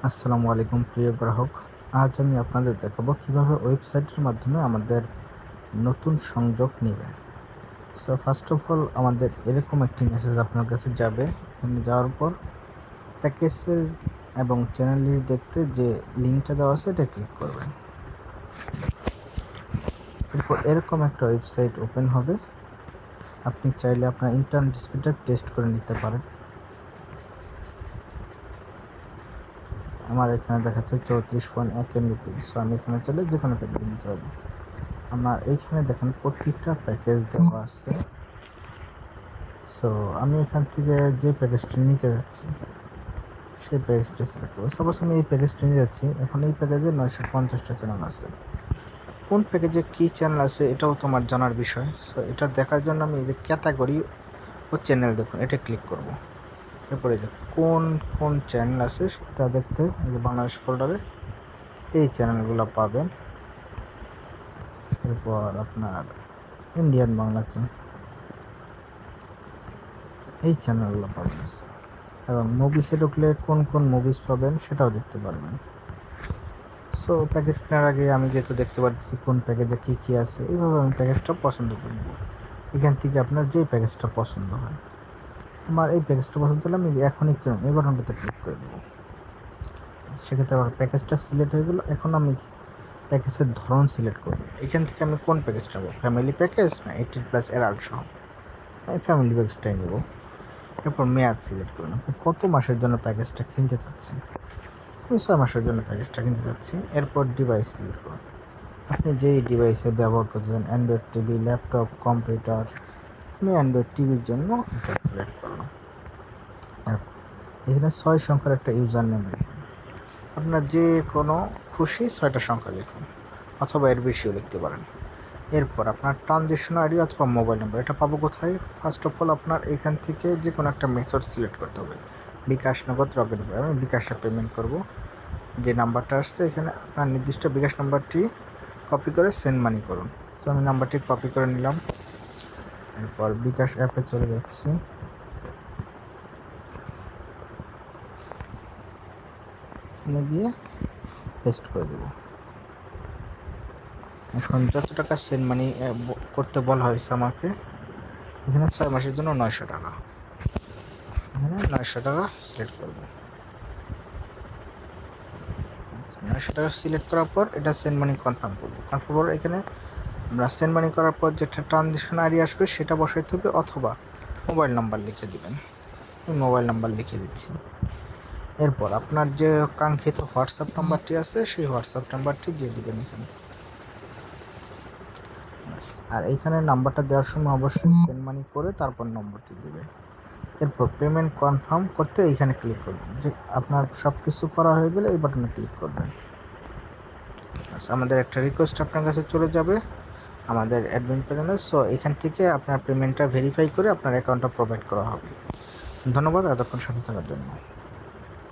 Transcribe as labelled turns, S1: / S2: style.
S1: আসসালামু আলাইকুম প্রিয় গ্রাহক। আজ আমি আপনাদের দেখাবো কিভাবে ওয়েবসাইটের মাধ্যমে আমাদের নতুন সংযোগ নেবেন। সো ফার্স্ট অফ অল আমাদের এরকম একটি মেসেজ আপনার কাছে যাবে। এখানে যাওয়ার পর প্যাকেজের এবং চ্যানেলটি দেখতে যে লিঙ্কটা দেওয়া আছে এটা ক্লিক করবেন। এরপর এরকম একটা ওয়েবসাইট ওপেন হবে। আপনি চাইলে আপনার ইন্টারনেট স্পিডটা টেস্ট করে নিতে পারেন। আমার এখানে দেখাচ্ছে 34.1 MB। সো আমি এখানে চলে যে কোনো প্যাকেজ নিতে পারবো। আমার এইখানে দেখেন প্রত্যেকটা প্যাকেজ দেওয়া আছে। সো আমি এখান থেকে যে প্যাকেজটি নিতে যাচ্ছি সেই প্যাকেজটি সিলেক্ট করবো। সাপোজ আমি এই প্যাকেজটি নিয়ে যাচ্ছি। এখন এই প্যাকেজে 950টা চ্যানেল আছে। কোন প্যাকেজে কী চ্যানেল আছে এটাও তোমার জানার বিষয়। সো এটা দেখার জন্য আমি এই যে ক্যাটাগরি ও চ্যানেল দেখুন এটা ক্লিক করব। এরপরে যে কোন কোন চ্যানেল আছে তা দেখতে এই যে বাংলাদেশ ফোল্ডারে এই চ্যানেলগুলো পাবেন। এরপর আপনার ইন্ডিয়ান বাংলা এই চ্যানেলগুলো পাবেন এবং মুভিসে ঢুকলে কোন কোন মুভিস পাবেন সেটাও দেখতে পারবেন। সো প্যাকেজ কেনার আগে আমি যেহেতু দেখতে পাচ্ছি কোন প্যাকেজে কী কী আছে, এইভাবে আমি প্যাকেজটা পছন্দ করব। এখান থেকে আপনার যে প্যাকেজটা পছন্দ হয়, আমার এই প্যাকেজটা পছন্দ হলে আমি এখনই কিনুন এই বাটনটাতে ক্লিক করে দেবো। সেক্ষেত্রে আমার প্যাকেজটা সিলেক্ট হয়ে গেলো। এখন আমি প্যাকেজের ধরন সিলেক্ট করব। এখান থেকে আমি কোন প্যাকেজটা নেবো, ফ্যামিলি প্যাকেজ না 18+ অ্যাডাল্ট সহ, আমি ফ্যামিলি প্যাকেজটাই নেব। এরপর মেয়াদ সিলেক্ট করুন, আপনি কত মাসের জন্য প্যাকেজটা কিনতে চাচ্ছেন। আমি 6 মাসের জন্য প্যাকেজটা কিনতে চাচ্ছি। এরপর ডিভাইস সিলেক্ট করুন, আপনি যেই ডিভাইসে ব্যবহার করছেন, অ্যান্ড্রয়েড টিভি, ল্যাপটপ, কম্পিউটার। আমি অ্যান্ড্রয়েড টিভির জন্য এটা সিলেক্ট করলাম। এরপর এখানে 6 সংখ্যার একটা ইউজার নেম লিখুন। আপনার যে কোনো খুশি 6টা সংখ্যা লিখুন, অথবা এর বেশিও লিখতে পারেন। এরপর আপনার ট্রানজেকশন আইডি অথবা মোবাইল নাম্বার এটা পাবো কোথায়? ফার্স্ট অফ অল আপনার এখান থেকে যে কোনো একটা মেথড সিলেক্ট করতে হবে। বিকাশ, নগদ, রকেট পে। আমি বিকাশে পেমেন্ট করব। যে নাম্বারটা আসছে এখানে আপনার নির্দিষ্ট বিকাশ নাম্বারটি কপি করে সেন্ড মানি করুন। সো আমি নাম্বারটি কপি করে নিলাম। এরপর বিকাশ অ্যাপে চলে যাচ্ছি। এখানে গিয়ে পেস্ট করে দেবো। এখন যত টাকা সেন্ড মানি করতে বলা হয়েছে আমাকে, এখানে 6 মাসের জন্য 900 টাকা, এখানে 900 টাকা সিলেক্ট করব। 900 টাকা সিলেক্ট করার পর এটা সেন্ড মানি কনফার্ম করব। কনফার্ম করে এখানে আমরা সেন্ড মানি করার পর যেটা ট্রানজেকশন আইডি আসবে সেটা বসাইতে হবে, অথবা মোবাইল নাম্বার লিখে দিবেন। আমি মোবাইল নাম্বার লিখে দিচ্ছি। এরপর আপনার যে কাঙ্ক্ষিত হোয়াটসঅ্যাপ নাম্বারটি আছে সেই হোয়াটসঅ্যাপ নাম্বারটি দিয়ে দিবেন এখানে। আর এইখানে নাম্বারটা দেওয়ার সময় অবশ্যই সেন্ড মানি করে তারপর নম্বরটি দেবেন। এরপর পেমেন্ট কনফার্ম করতে এইখানে ক্লিক করবেন। যে আপনার সব কিছু করা হয়ে গেলে এই বাটনে ক্লিক করবেন। আমাদের একটা রিকোয়েস্ট আপনার কাছে চলে যাবে আমাদের অ্যাডমিন প্যানেলে। সো এখান থেকে আপনার পেমেন্টটা ভেরিফাই করে আপনার অ্যাকাউন্টটা প্রোভাইড করা হবে। ধন্যবাদ এতক্ষণ সাথে থাকার জন্য।